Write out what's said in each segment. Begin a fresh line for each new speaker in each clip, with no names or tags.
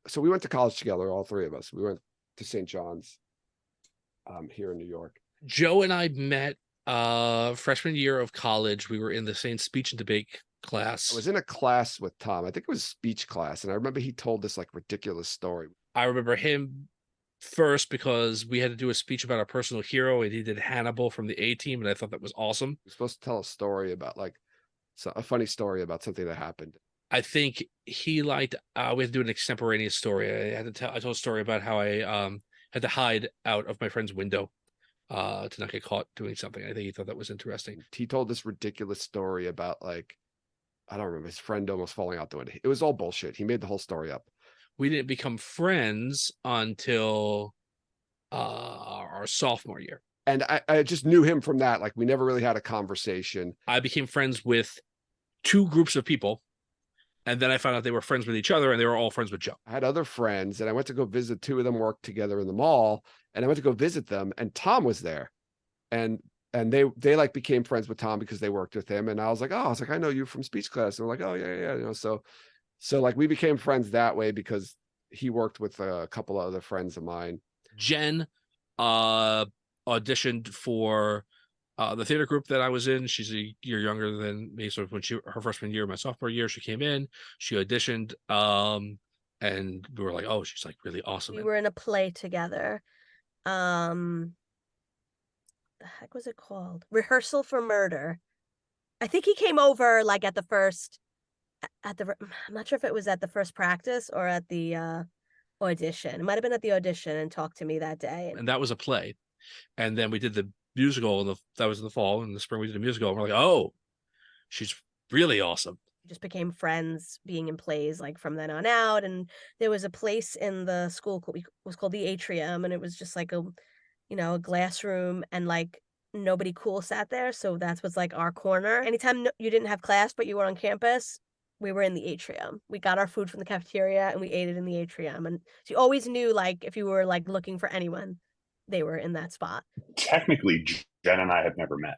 so we went to college together, all three of us. We went to St. John's here in New York.
Joe and I met freshman year of college. We were in the same speech and debate class.
I was in a class with Tom. I think it was speech class, and I remember he told this like ridiculous story.
I remember him first because we had to do a speech about our personal hero, and he did Hannibal from the A-Team, and I thought that was awesome.
He was supposed to tell a story about a funny story about something that happened.
I think he liked. We had to do an extemporaneous story. I told a story about how I had to hide out of my friend's window to not get caught doing something. I think he thought that was interesting.
He told this ridiculous story about like, I don't remember, his friend almost falling out the window. It was all bullshit. He made the whole story up.
We didn't become friends until our sophomore year.
And I just knew him from that. Like, we never really had a conversation.
I became friends with two groups of people, and then I found out they were friends with each other, and they were all friends with Joe.
I had other friends, and I went to go visit. Two of them worked together in the mall, and I went to go visit them, and Tom was there. And they like became friends with Tom because they worked with him. And I was like, I know you from speech class. And they're like, oh, yeah. You know, so like we became friends that way because he worked with a couple of other friends of mine.
Jen auditioned for the theater group that I was in. She's a year younger than me. So when her freshman year, my sophomore year, she came in, she auditioned, and we were like, oh, she's like really awesome.
We were in a play together. The heck was it called? Rehearsal for Murder. I think he came over like I'm not sure if it was at the first practice or at the audition. It might have been at the audition and talked to me that day.
And that was a play. And then we did the musical, that was in the fall. In the spring, we did a musical. And we're like, oh, she's really awesome.
We just became friends being in plays like from then on out. And there was a place in the school, it was called the Atrium. And it was just like a glass room, and like nobody cool sat there. So that's what's like our corner. Anytime you didn't have class, but you were on campus, we were in the Atrium. We got our food from the cafeteria and we ate it in the Atrium. And so you always knew, like, if you were like looking for anyone, they were in that spot.
Technically, Jen and I have never met.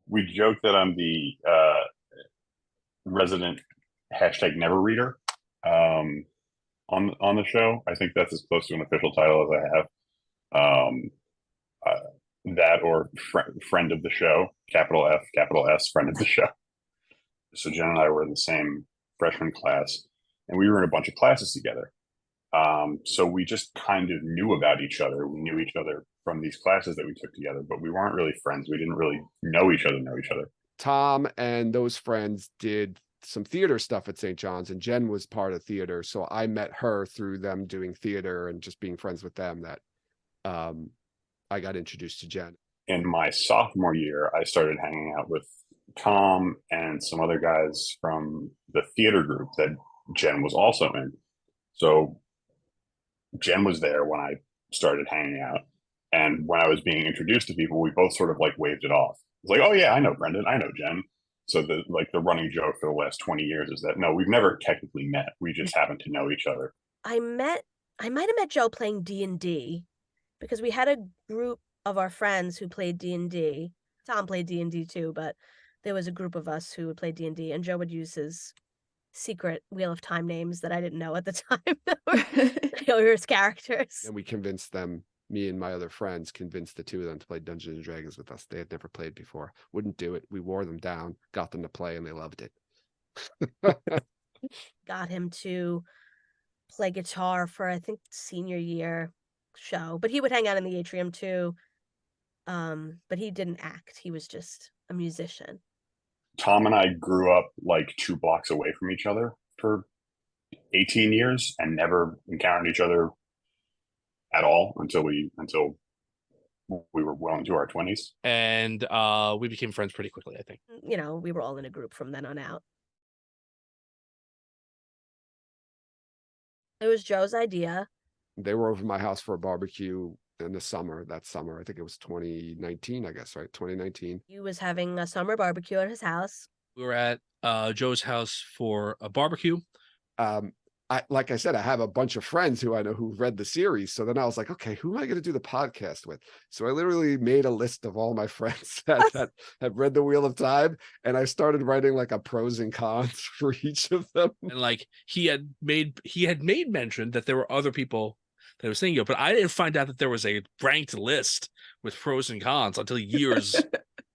We joke that I'm the resident #never reader on the show. I think that's as close to an official title as I have. That or friend of the show, capital F, capital S, friend of the show. So Jen and I were in the same freshman class, and we were in a bunch of classes together. So we just kind of knew about each other. We knew each other from these classes that we took together, but we weren't really friends. We didn't really know each other.
Tom and those friends did some theater stuff at St. John's, and Jen was part of theater. So I met her through them doing theater and just being friends with them that I got introduced to Jen.
In my sophomore year, I started hanging out with Tom and some other guys from the theater group that Jen was also in. So Jen was there when I started hanging out. And when I was being introduced to people, we both sort of like waved it off. It's like, oh yeah, I know Brendan, I know Jen. So the running joke for the last 20 years is that no, we've never technically met. We just happen to know each other.
I might have met Joe playing D&D because we had a group of our friends who played D&D. Tom played D&D too, but there was a group of us who would play D&D, and Joe would use his secret Wheel of Time names that I didn't know at the time. They were his characters.
And we convinced them, me and my other friends convinced the two of them to play Dungeons and Dragons with us. They had never played before. Wouldn't do it. We wore them down, got them to play, and they loved it.
Got him to play guitar for, I think, senior year show. But he would hang out in the Atrium too. But he didn't act. He was just a musician.
Tom and I grew up like 2 blocks away from each other for 18 years and never encountered each other at all until we were well into our 20s.
And we became friends pretty quickly, I think.
We were all in a group from then on out. It was Joe's idea.
They were over at my house for a barbecue in the summer. That summer, I think it was 2019, I guess, right? 2019.
He was having a summer barbecue at his house.
We were at Joe's house for a barbecue.
I like I said, I have a bunch of friends who I know who've read the series. So then I was like, okay, who am I going to do the podcast with? So I literally made a list of all my friends that have read the Wheel of Time, and I started writing like a pros and cons for each of them.
And like he had made mention that there were other people that I was thinking of, but I didn't find out that there was a ranked list with pros and cons until years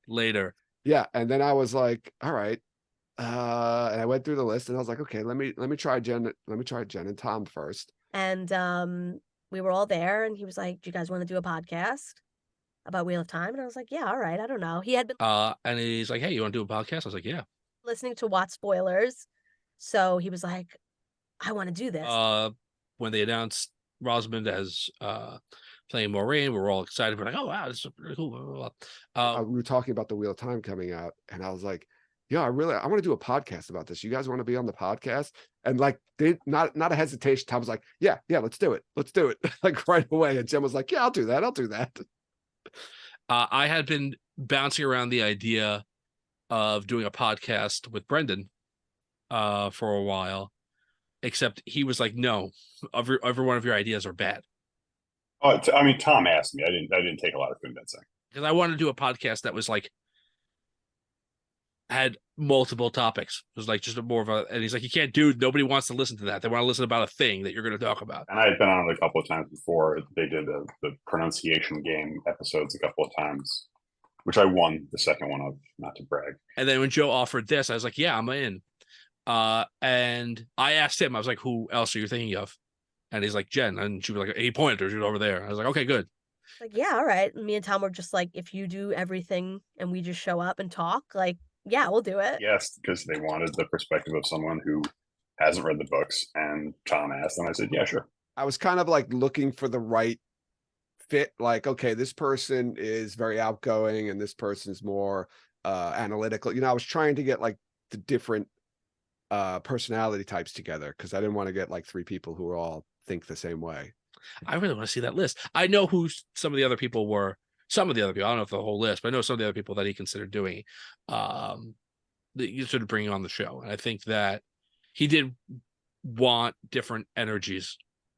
later.
Yeah, and then I was like, all right. And I went through the list and I was like, okay, let me try Jen. Let me try Jen and Tom first.
And we were all there, and he was like, "Do you guys want to do a podcast about Wheel of Time?" And I was like, "Yeah, all right." I don't know. He had been
And he's like, "Hey, you want to do a podcast?" I was like, "Yeah."
listening to Watch Spoilers, so he was like, "I want to do this."
When they announced Rosamund as playing Moraine, we were all excited. We're like, "Oh wow, this is pretty cool." Blah, blah, blah.
We were talking about the Wheel of Time coming out, and I was like, yeah, I want to do a podcast about this. You guys want to be on the podcast? And like, they not a hesitation. Tom was like, yeah, let's do it. Like right away. And Jen was like, yeah, I'll do that.
I had been bouncing around the idea of doing a podcast with Brendan for a while, except he was like, no, every one of your ideas are bad.
Oh, I mean, Tom asked me. I didn't take a lot of convincing.
Because I wanted to do a podcast that was like, had multiple topics. It was like just more of a, and he's like, you can't do, nobody wants to listen to that. They want to listen about a thing that you're going to talk about.
And I had been on it a couple of times before. They did the pronunciation game episodes a couple of times, which I won the second one of, not to brag.
And then when Joe offered this, I was like, yeah, I'm in. And I asked him, I was like, who else are you thinking of? And he's like, Jen. And she was like, he pointed her, she was over there. I was like, okay, good.
Like, yeah, all right. And me and Tom were just like, if you do everything and we just show up and talk, like, yeah, we'll do it.
Yes, because they wanted the perspective of someone who hasn't read the books. And Tom asked, and I said, yeah, sure.
I was kind of like looking for the right fit. Like, okay, this person is very outgoing and this person's more analytical. You know, I was trying to get like the different personality types together because I didn't want to get like three people who all think the same way.
I really want to see that list. I know who some of the other people were. Some of the other people, I don't know if the whole list, but I know some of the other people that he considered doing, that you sort of bringing on the show. And I think that he did want different energies.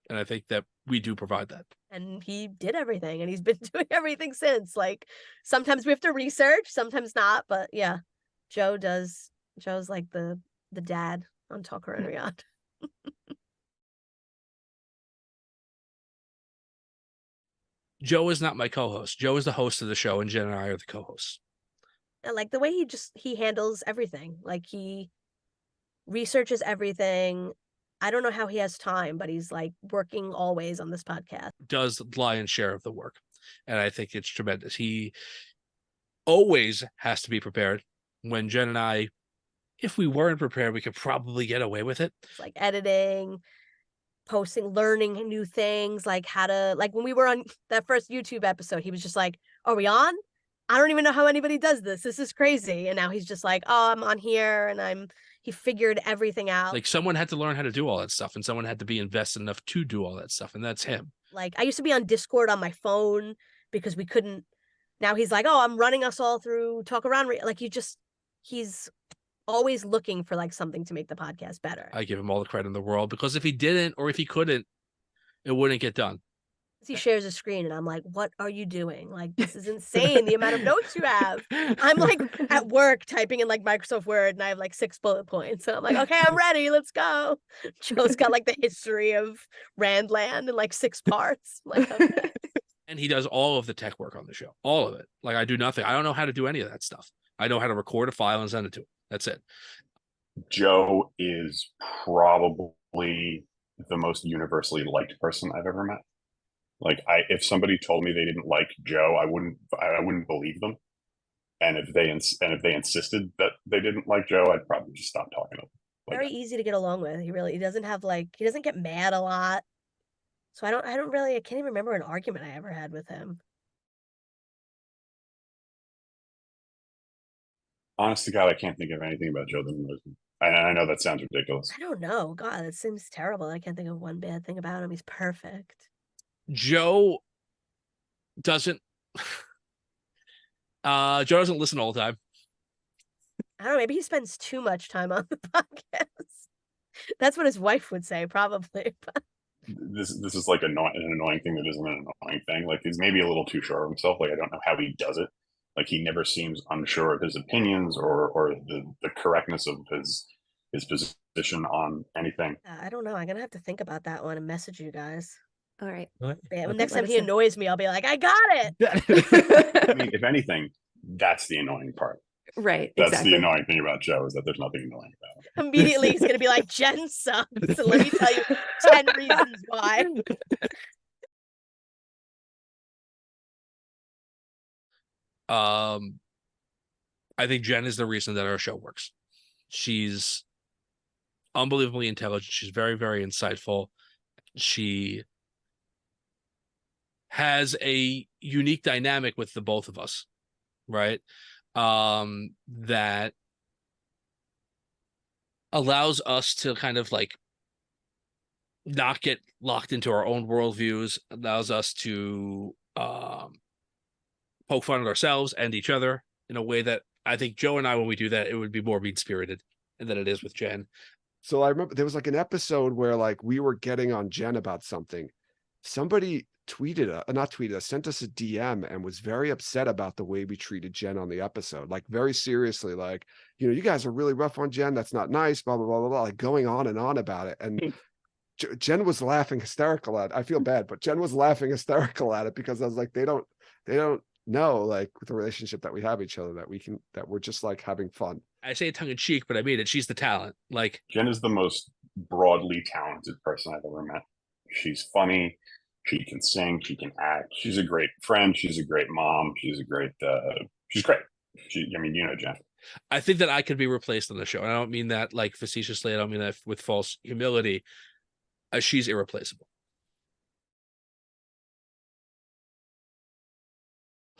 And I think that we do provide that.
And he did everything, and he's been doing everything since. Like, sometimes we have to research, sometimes not. But yeah, Joe's like the dad on Talker and Riyadh.
Joe is not my co-host. Joe is the host of the show, and Jen and I are the co-hosts.
And like the way he handles everything. Like, he researches everything. I don't know how he has time, but he's like working always on this podcast.
Does the lion's share of the work. And I think it's tremendous. He always has to be prepared. When Jen and I, if we weren't prepared, we could probably get away with it.
It's like editing, posting, learning new things, like how to, like when we were on that first YouTube episode, he was just like, are we on? I don't even know how anybody does this. This is crazy. And now he's just like, oh, I'm on here, and he figured everything out.
Like, someone had to learn how to do all that stuff, and someone had to be invested enough to do all that stuff. And that's him.
Like, I used to be on Discord on my phone because we couldn't. Now he's like, oh, I'm running us all through Talk Around. Like, he's always looking for like something to make the podcast better.
I give him all the credit in the world, because if he didn't, or if he couldn't, it wouldn't get done.
He shares a screen and I'm like, what are you doing? Like, this is insane, the amount of notes you have. I'm like at work typing in like Microsoft Word, and I have like 6 bullet points. And I'm like, okay, I'm ready. Let's go. Joe's got like the history of Randland in like 6 parts. I'm like, okay.
And he does all of the tech work on the show. All of it. Like, I do nothing. I don't know how to do any of that stuff. I know how to record a file and send it to him. That's it.
Joe is probably the most universally liked person I've ever met. Like, if somebody told me they didn't like Joe, I wouldn't believe them. And if they insisted that they didn't like Joe, I'd probably just stop talking to them.
Very easy to get along with. He doesn't have like, he doesn't get mad a lot. So I can't even remember an argument I ever had with him.
Honest to God, I can't think of anything about Joe that annoys me. And I know that sounds ridiculous.
I don't know. God, that seems terrible. I can't think of one bad thing about him. He's perfect.
Joe doesn't listen all the time.
I don't know. Maybe he spends too much time on the podcast. That's what his wife would say, probably.
This is like an annoying thing that isn't an annoying thing. Like he's maybe a little too sure of himself. Like I don't know how he does it. Like he never seems unsure of his opinions or the correctness of his position on anything.
I don't know. I'm gonna have to think about that one and message you guys.
All right.
Yeah,
Okay.
next time
Let
he
us know.
annoys me, I'll be like, I got it.
I mean, if anything, that's the annoying part.
Right.
That's
Exactly.
the annoying thing about Joe is that there's nothing annoying about it.
Immediately he's gonna be like, Jen sucks. So let me tell you 10 reasons why.
I think Jen is the reason that our show works. She's unbelievably intelligent. She's very, very insightful. She has a unique dynamic with the both of us, right? That allows us to kind of like not get locked into our own worldviews, allows us to poke fun at ourselves and each other in a way that I think Joe and I, when we do that, it would be more mean spirited than it is with Jen.
So I remember there was like an episode where like we were getting on Jen about something. Somebody sent us a DM and was very upset about the way we treated Jen on the episode. Like very seriously, like, you guys are really rough on Jen. That's not nice, blah, blah, blah, blah, blah, like going on and on about it. And Jen was laughing hysterical at it. I feel bad, but Jen was laughing hysterical at it because I was like, they don't know like the relationship that we have each other, that we're just like having fun.
I say it tongue in cheek, but I mean it. She's the talent. Like
Jen is the most broadly talented person I've ever met. She's funny. She can sing. She can act. She's a great friend. She's a great mom. She's great. I mean, Jen.
I think that I could be replaced on the show. And I don't mean that like facetiously. I don't mean that with false humility. She's irreplaceable.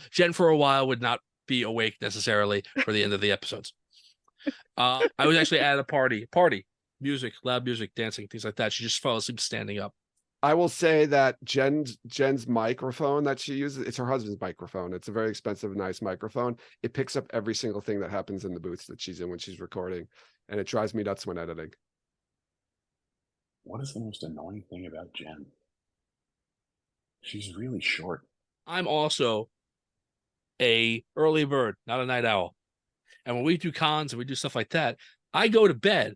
Jen for a while would not be awake necessarily for the end of the episodes. I was actually at a party, music, loud music, dancing, things like that. She just fell asleep standing up.
I will say that Jen's microphone that she uses, it's her husband's microphone. It's a very expensive, nice microphone. It picks up every single thing that happens in the booths that she's in when she's recording. And it drives me nuts when editing.
What is the most annoying thing about Jen? She's really short.
I'm also a early bird, not a night owl. And when we do cons and we do stuff like that, I go to bed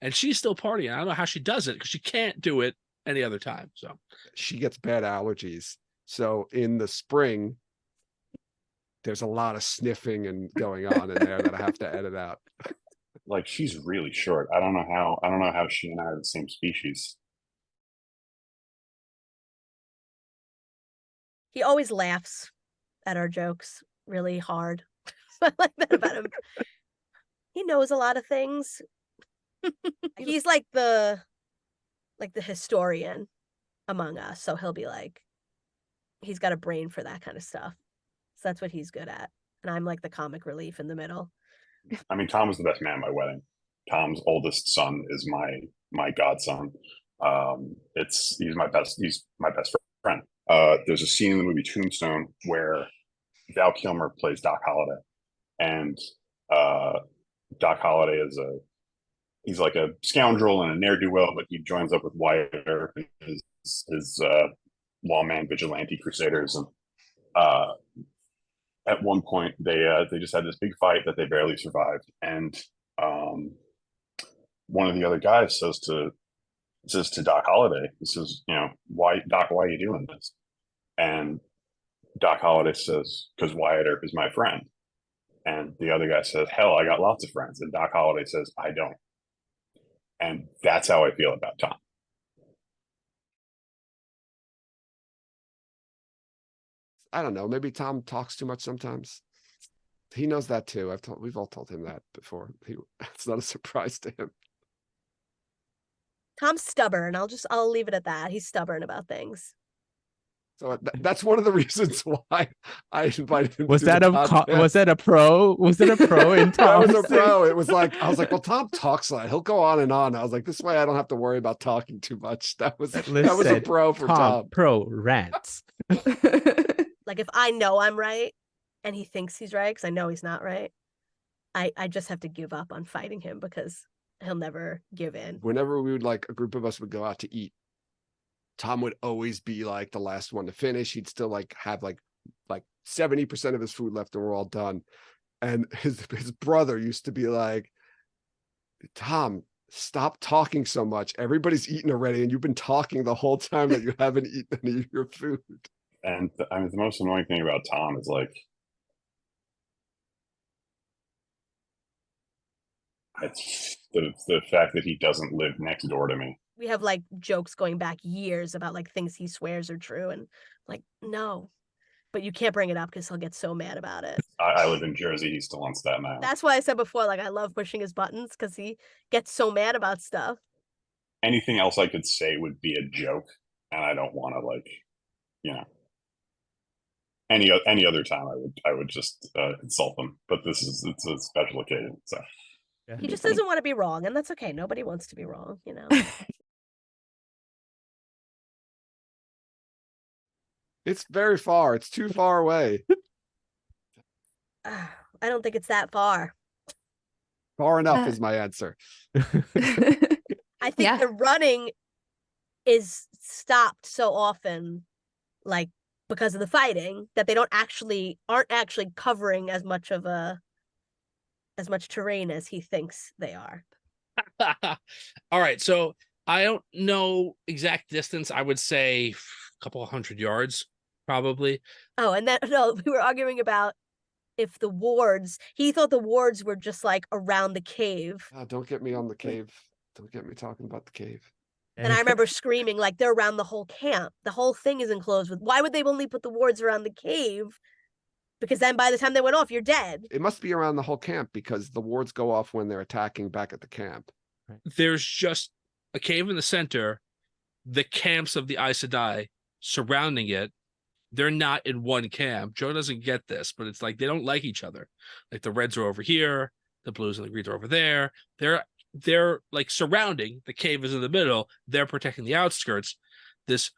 and she's still partying. I don't know how she does it because she can't do it any other time. So
she gets bad allergies. So in the spring, there's a lot of sniffing and going on in there that I have to edit out.
Like she's really short. I don't know how she and I are the same species.
He always laughs at our jokes really hard. I like that about him. He knows a lot of things. He's like the historian among us. So he'll be like, he's got a brain for that kind of stuff. So that's what he's good at. And I'm like the comic relief in the middle.
I mean, Tom was the best man at my wedding. Tom's oldest son is my godson. He's my best friend. There's a scene in the movie Tombstone where Val Kilmer plays Doc Holliday, and Doc Holliday he's like a scoundrel and a ne'er-do-well, but he joins up with Wyatt Earp and his lawman vigilante crusaders, and at one point they just had this big fight that they barely survived, and one of the other guys says to Doc Holliday, he says, why are you doing this? And Doc Holliday says, because Wyatt Earp is my friend. And the other guy says, hell, I got lots of friends. And Doc Holliday says, I don't. And that's how I feel about Tom.
I don't know. Maybe Tom talks too much sometimes. He knows that too. We've all told him that before. It's not a surprise to him.
Tom's stubborn. I'll leave it at that. He's stubborn about things.
So that's one of the reasons why I invited him.
Was
to
that
the
a
podcast.
was that a pro? Was it a pro in
That
Tom?
was a pro. It was like, I was like, well, Tom talks a lot. He'll go on and on. I was like, this way I don't have to worry about talking too much. That was a pro for Tom.
Pro rants.
Like if I know I'm right and he thinks he's right, because I know he's not right, I just have to give up on fighting him because he'll never give in.
Whenever we would like a group of us would go out to eat, Tom would always be like the last one to finish. He'd still like have like 70% of his food left and we're all done. And his brother used to be like, Tom, stop talking so much. Everybody's eaten already, and you've been talking the whole time that you haven't eaten any of your food.
And I mean, the most annoying thing about Tom is like, it's the fact that he doesn't live next door to me.
We have like jokes going back years about like things he swears are true, and like, no, but you can't bring it up because he'll get so mad about it.
I live in Jersey. He's still on Staten Island.
That's why I said before, like, I love pushing his buttons because he gets so mad about stuff.
Anything else I could say would be a joke, and I don't want to, like, you know, any other time I would just insult them. But it's a special occasion, so
Yeah.
He just doesn't want to be wrong, and that's okay. Nobody wants to be wrong, you know.
It's very far. It's too far away.
I don't think it's that far.
Far enough is my answer.
I think
Yeah.
the running is stopped so often, like because of the fighting, that they aren't actually covering as much terrain as he thinks they are.
All right, so I don't know exact distance. I would say a couple 100 yards, probably.
Oh, and then no, we were arguing about if the wards. He thought the wards were just like around the cave.
Oh, don't get me on the cave. Don't get me talking about the cave.
And I remember screaming like they're around the whole camp. The whole thing is enclosed with. Why would they only put the wards around the cave? Because then by the time they went off, you're dead.
It must be around the whole camp because the wards go off when they're attacking back at the camp.
There's just a cave in the center, the camps of the Aes Sedai surrounding it. They're not in one camp. Joe doesn't get this, but it's like they don't like each other. Like the Reds are over here, the Blues and the Greens are over there. They're like surrounding. The cave is in the middle. They're protecting the outskirts. This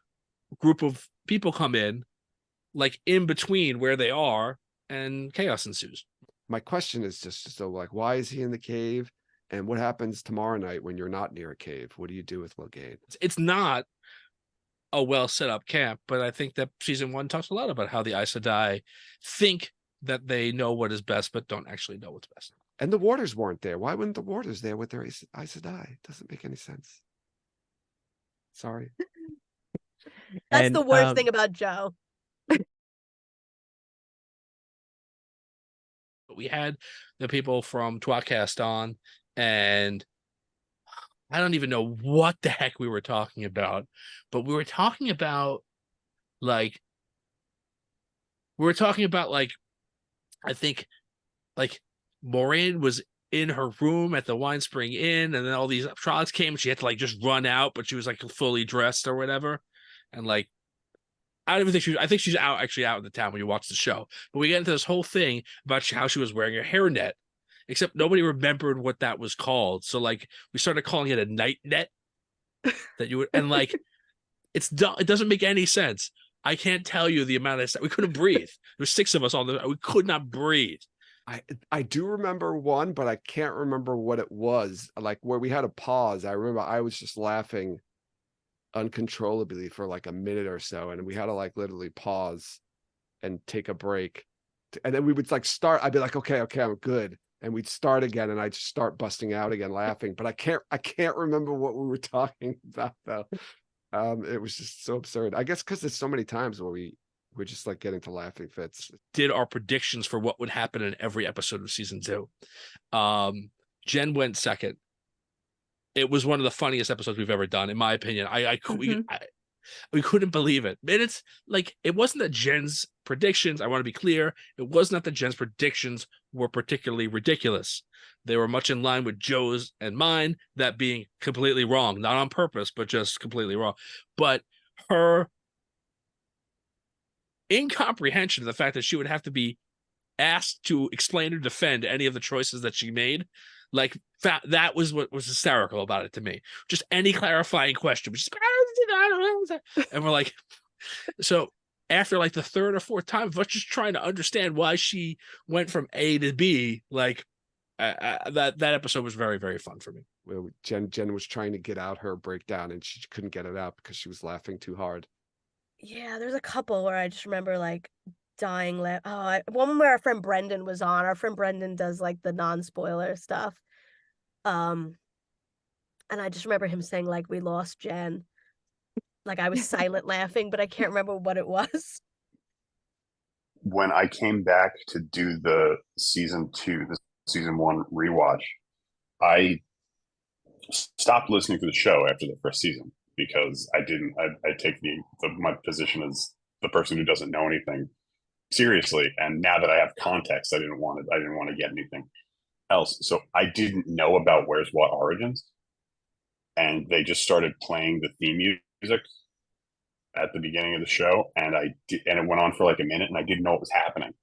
group of people come in, like in between where they are, and chaos ensues.
My question is just so like, why is he in the cave? And what happens tomorrow night when you're not near a cave? What do you do with Logain?
It's not a well set up camp, but I think that season 1 talks a lot about how the Aes Sedai think that they know what is best, but don't actually know what's best.
And the warders weren't there. Why weren't the warders there with their Aes Sedai? It doesn't make any sense. Sorry.
That's
And,
the worst thing about Joe.
We had the people from Twatcast on, and I don't even know what the heck we were talking about, but we were talking about like I think like Maureen was in her room at the Wine Spring Inn, and then all these Trollocs came and she had to like just run out, but she was like fully dressed or whatever. And like I don't even think I think she's out in the town when you watch the show. But we get into this whole thing about how she was wearing a hairnet, except nobody remembered what that was called. So like we started calling it a night net that you would, and like it doesn't make any sense. I can't tell you the amount of we couldn't breathe. There were 6 of us we could not breathe.
I do remember one, but I can't remember what it was. Like where we had a pause. I remember I was just laughing uncontrollably for like a minute or so, and we had to like literally pause and take a break. And then we would like start. I'd be like, okay, I'm good. And we'd start again, and I'd just start busting out again laughing. But I can't remember what we were talking about though. It was just so absurd. I guess because there's so many times where we're just like getting to laughing fits.
Did our predictions for what would happen in every episode of season 2. Jen went second. It was one of the funniest episodes we've ever done, in my opinion. We couldn't believe it. And it's like, it wasn't that Jen's predictions, I want to be clear, it was not that Jen's predictions were particularly ridiculous. They were much in line with Joe's and mine, that being completely wrong, not on purpose, but just completely wrong. But her incomprehension of the fact that she would have to be asked to explain or defend any of the choices that she made, like that was what was hysterical about it to me. Just any clarifying question, which is, and we're like, so after like the 3rd or 4th time of us just trying to understand why she went from A to B, like that episode was very, very fun for me.
Well, Jen was trying to get out her breakdown and she couldn't get it out because she was laughing too hard.
Yeah, there's a couple where I just remember like dying. One where our friend Brendan was on. Our friend Brendan does like the non-spoiler stuff. And I just remember him saying like, "We lost Jen." Like I was silent laughing, but I can't remember what it was.
When I came back to do the season 1 rewatch, I stopped listening to the show after the first season because I take my position as the person who doesn't know anything seriously, and now that I have context, I didn't want to get anything else. So I didn't know about Where's What Origins, and they just started playing the theme music at the beginning of the show, and it went on for like a minute, and I didn't know what was happening.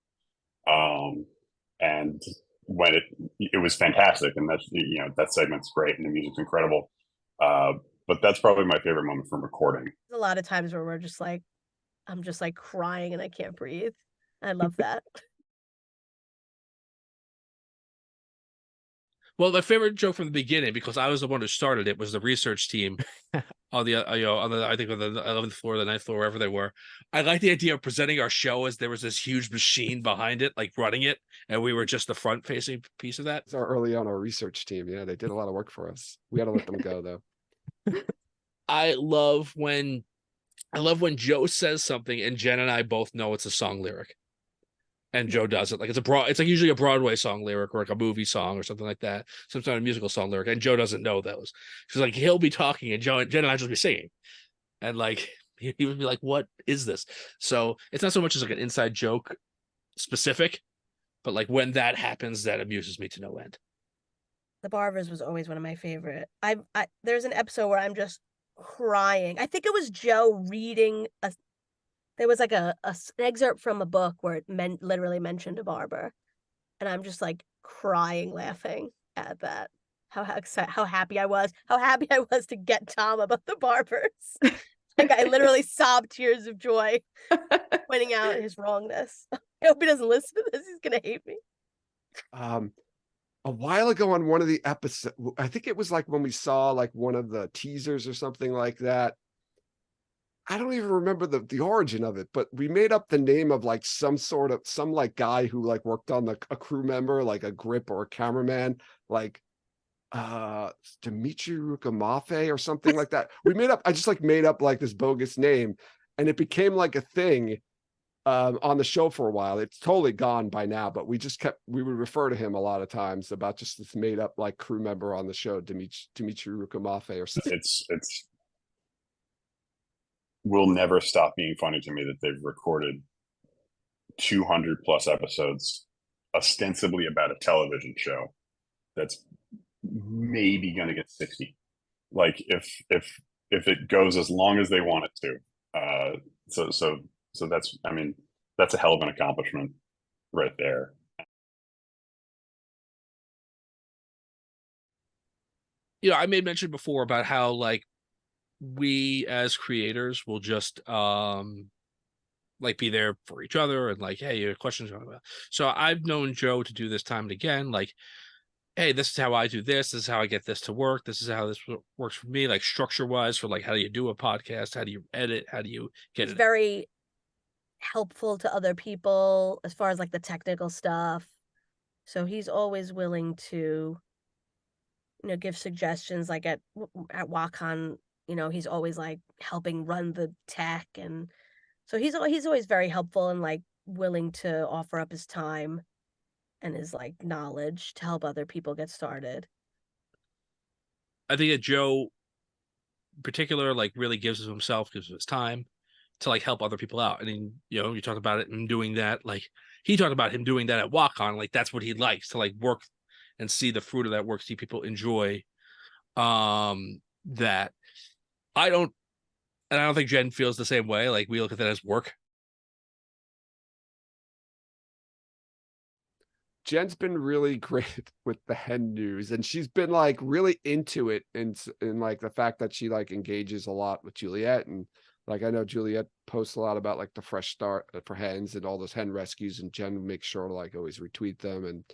And when it was fantastic, and that's, that segment's great, and the music's incredible. But that's probably my favorite moment from recording.
There's a lot of times where I'm just like crying and I can't breathe. I love that.
Well, my favorite joke from the beginning, because I was the one who started it, was the research team on the I think on the 11th floor, the 9th floor, wherever they were. I like the idea of presenting our show as there was this huge machine behind it, like running it, and we were just the front facing piece of that.
It's early on our research team. Yeah, they did a lot of work for us. We had to let them go though.
I love when Joe says something and Jen and I both know it's a song lyric. And Joe does it. Like it's like usually a Broadway song lyric or like a movie song or something like that. Sometimes a musical song lyric. And Joe doesn't know those. She's like, he'll be talking and Jen and I just be singing. And like he would be like, what is this? So it's not so much as like an inside joke specific, but like when that happens, that amuses me to no end.
The Barbers was always one of my favorite. There's an episode where I'm just crying. I think it was Joe reading there was like an excerpt from a book where it literally mentioned a barber, and I'm just like crying laughing at that. How happy I was to get Tom about the barbers. Like I literally sobbed tears of joy pointing out his wrongness. I hope he doesn't listen to this. He's gonna hate me.
A while ago on one of the episodes, I think it was like when we saw like one of the teasers or something like that. I don't even remember the origin of it, but we made up the name of like some like guy who like worked on a crew member, like a grip or a cameraman, like Dimitri Rukamafe or something like that. I just like made up like this bogus name, and it became like a thing on the show for a while. It's totally gone by now, but we would refer to him a lot of times about just this made up like crew member on the show, Dimitri Rukamafe or something.
It's will never stop being funny to me that they've recorded 200 plus episodes ostensibly about a television show that's maybe going to get 60. Like if it goes as long as they want it to. So that's, I mean, that's a hell of an accomplishment right there.
I made mention before about how like we as creators will just like be there for each other and like, hey, your questions are about. So I've known Joe to do this time and again, like, hey, this is how I do this is how I get this to work, this is how this works for me, like structure wise, for like how do you do a podcast, how do you edit, how do you get it
very helpful to other people as far as like the technical stuff. So he's always willing to give suggestions. Like at WaCon, he's always like helping run the tech, and so he's always very helpful and like willing to offer up his time and his like knowledge to help other people get started.
I think that Joe in particular like really gives of himself, gives of his time to like help other people out. I mean, you talk about it and doing that, like he talked about him doing that at WaCon, like that's what he likes, to like work and see the fruit of that work, see people enjoy that. I don't think Jen feels the same way. Like we look at that as work.
Jen's been really great with the hen news, and she's been like really into it in like the fact that she like engages a lot with Juliet, and like I know Juliet posts a lot about like the fresh start for hens and all those hen rescues, and Jen makes sure to like always retweet them, and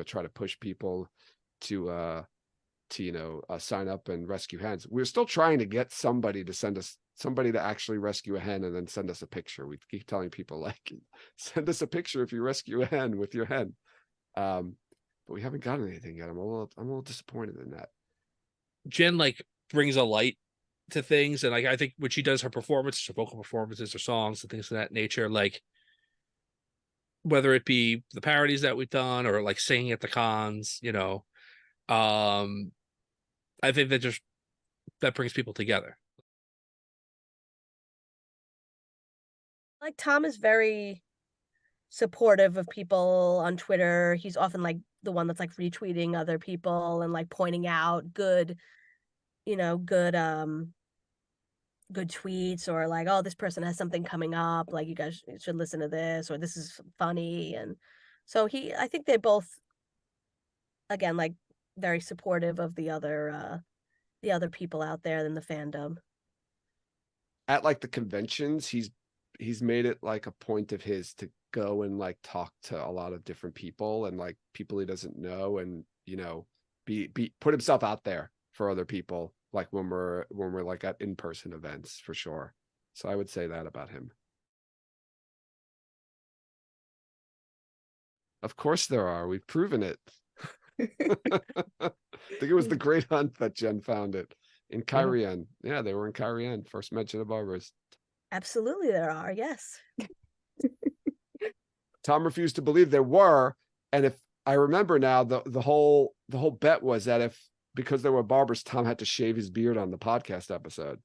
try to push people to sign up and rescue hens. We're still trying to get somebody to actually rescue a hen and then send us a picture. We keep telling people, like, send us a picture if you rescue a hen with your hen. But we haven't gotten anything yet. I'm a little disappointed in that.
Jen like brings a light to things, and like I think when she does her performances, her vocal performances, her songs, and things of that nature, like whether it be the parodies that we've done or like singing at the cons, I think that brings people together.
Like Tom is very supportive of people on Twitter. He's often like the one that's like retweeting other people and like pointing out good tweets, or like, oh, this person has something coming up, like you guys should listen to this, or this is funny. And so I think they both, again, like very supportive of the other people out there in the fandom.
At like the conventions, he's made it like a point of his to go and like talk to a lot of different people and like people he doesn't know, and be put himself out there for other people, like when we're like at in-person events, for sure. So I would say that about him. Of course there are. We've proven it. I think it was the Great Hunt that Jen found it in Kyrien. Yeah, they were in Kyrien. First mention of barbers.
Absolutely there are, yes.
Tom refused to believe there were, and if I remember now, the whole bet was that because there were barbers, Tom had to shave his beard on the podcast episode.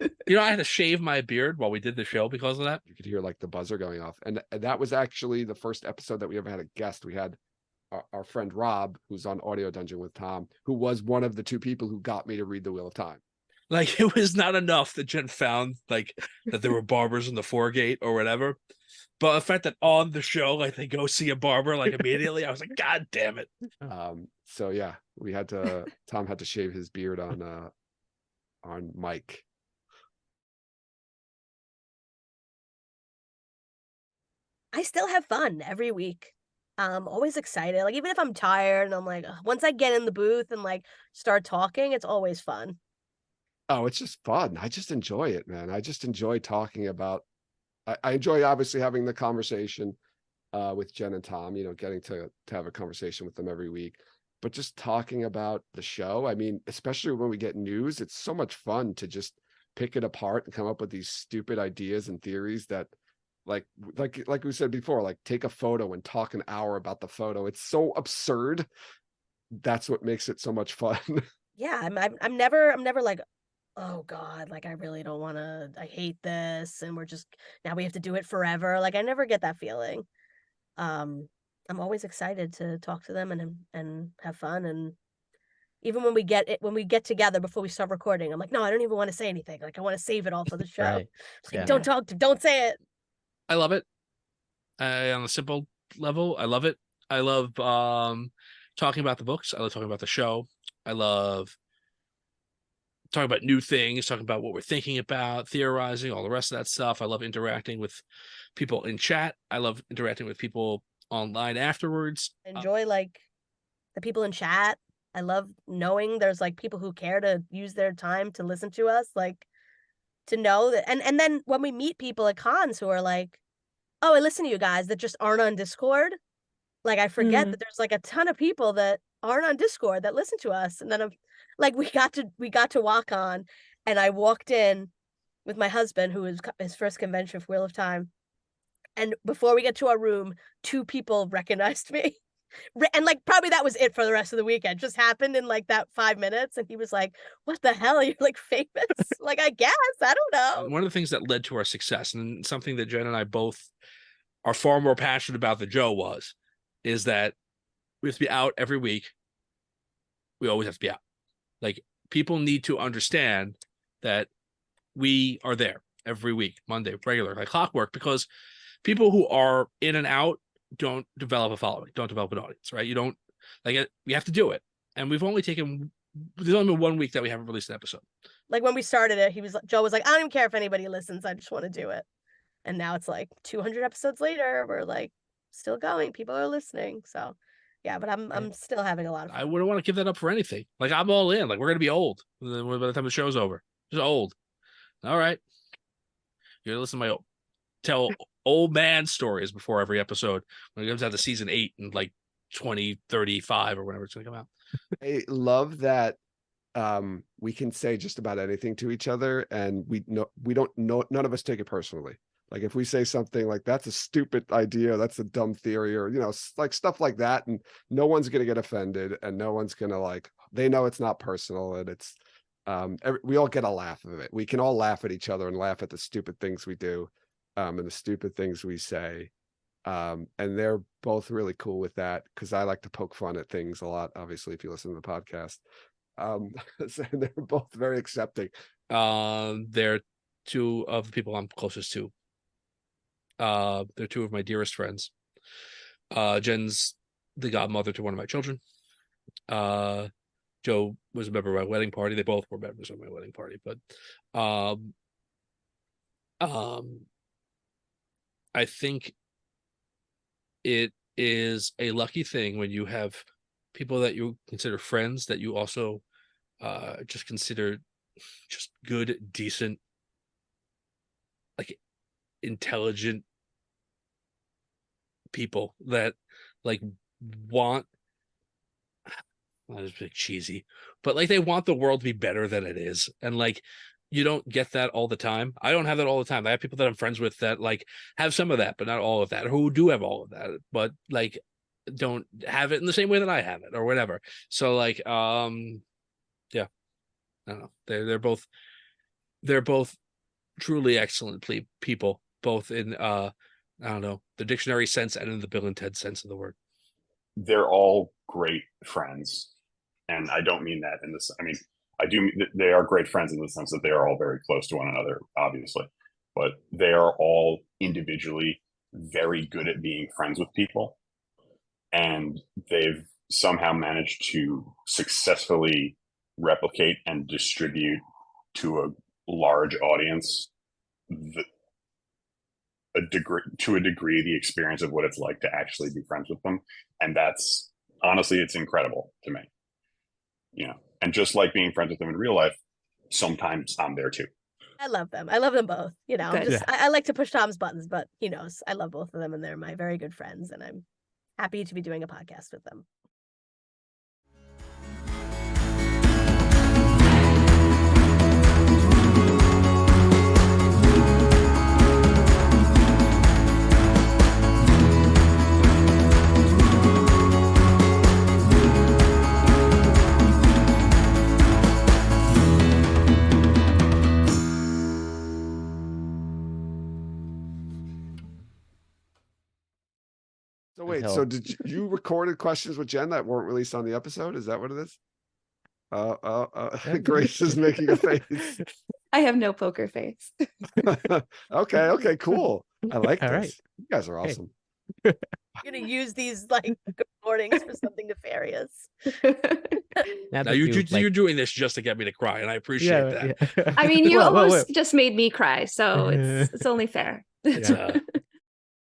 I had to shave my beard while we did the show because of that.
You could hear like the buzzer going off, and that was actually the first episode that we ever had a guest. We had our friend Rob, who's on Audio Dungeon with Tom, who was one of the two people who got me to read The Wheel of Time.
Like, it was not enough that Jen found like that there were barbers in the foregate or whatever, but the fact that on the show, like, they go see a barber like immediately, I was like, God damn it.
So yeah, Tom had to shave his beard on Mike.
I still have fun every week. Always excited. Like, even if I'm tired and I'm like, ugh, once I get in the booth and like start talking, it's always fun.
Oh, it's just fun. I just enjoy it, man. I just enjoy talking about. I enjoy obviously having the conversation with Jen and Tom. Getting to have a conversation with them every week, but just talking about the show. I mean, especially when we get news, it's so much fun to just pick it apart and come up with these stupid ideas and theories that, like we said before, like take a photo and talk an hour about the photo. It's so absurd. That's what makes it so much fun.
Yeah, I'm never like, oh God, like I really don't want to, I hate this, and now we have to do it forever. Like, I never get that feeling. I'm always excited to talk to them and have fun. And even when we get together before we start recording, I'm like, no, I don't even want to say anything. Like, I want to save it all for the show.
Right.
Like,
Yeah.
don't say it.
I love it. On a simple level, I love it. I love talking about the books. I love talking about the show. I love talking about new things, talking about what we're thinking about, theorizing, all the rest of that stuff. I love interacting with people in chat. I love interacting with people online afterwards.
Enjoy like the people in chat. I love knowing there's like people who care to use their time to listen to us, like to know that. And then when we meet people at cons who are like, oh, I listen to you guys, that just aren't on Discord. Like, I forget that there's like a ton of people that aren't on Discord that listen to us. And then I'm like, we got to walk on, and I walked in with my husband, who was his first convention for Wheel of Time. And before we get to our room, 2 people recognized me. And like, probably that was it for the rest of the weekend. Just happened in like that 5 minutes. And he was like, what the hell? You're like famous? Like, I guess, I don't know.
One of the things that led to our success, and something that Jen and I both are far more passionate about than Joe is that we have to be out every week. We always have to be out. Like, people need to understand that we are there every week, Monday, regular, like clockwork, because people who are in and out don't develop a following, don't develop an audience, right? You don't like it. We have to do it. And there's only been 1 week that we haven't released an episode.
Like, when we started it, Joe was like, I don't even care if anybody listens. I just want to do it. And now it's like 200 episodes later, we're like still going. People are listening. So Yeah, but I'm still having a lot of fun.
I wouldn't want to give that up for anything. Like I'm all in. Like we're gonna be old by the time the show's over. Just old. All right. You're gonna listen to my tell old man stories before every episode when it comes out to season 8 and like 2035 or whenever it's gonna come out.
I love that we can say just about anything to each other, and we don't know, none of us take it personally. Like if we say something like that's a stupid idea, that's a dumb theory, or like stuff like that, and no one's gonna get offended, and no one's gonna like, they know it's not personal, and it's we all get a laugh of it. We can all laugh at each other and laugh at the stupid things we do, and the stupid things we say. And they're both really cool with that, because I like to poke fun at things a lot, obviously, if you listen to the podcast. So they're both very accepting.
They're two of the people I'm closest to. They're two of my dearest friends. Jen's the godmother to one of my children. Joe was a member of my wedding party. They both were members of my wedding party, but I think it is a lucky thing when you have people that you consider friends that you also just consider just good, decent, like intelligent people that like want, it's like cheesy, but like they want the world to be better than it is. And like you don't get that all the time. I don't have that all the time. I have people that I'm friends with that like have some of that, but not all of that, who do have all of that, but like don't have it in the same way that I have it or whatever. So like yeah, I don't know. They're both truly excellent people, both in I don't know, the dictionary sense and in the Bill and Ted sense of the word.
They're all great friends, and I don't mean that in this. I mean, I do. They are great friends in the sense that they are all very close to one another, obviously, but they are all individually very good at being friends with people, and they've somehow managed to successfully replicate and distribute to a large audience to a degree the experience of what it's like to actually be friends with them. And that's honestly, it's incredible to me, and just like being friends with them in real life, sometimes I'm there too.
I love them. I love them both.
Good.
I like to push Tom's buttons, but I love both of them, and they're my very good friends, and I'm happy to be doing a podcast with them.
So wait, so did you recorded questions with Jen that weren't released on the episode? Is that what it is? Grace is making a face.
I have no poker face.
Okay, cool. I like
All
this.
right.
You guys are awesome.
I'm gonna use these like good mornings for something nefarious.
Now
Now
that
you're doing this just to get me to cry, and I appreciate that.
Yeah.
I mean, you
Well,
almost just made me cry, so it's only fair.
It's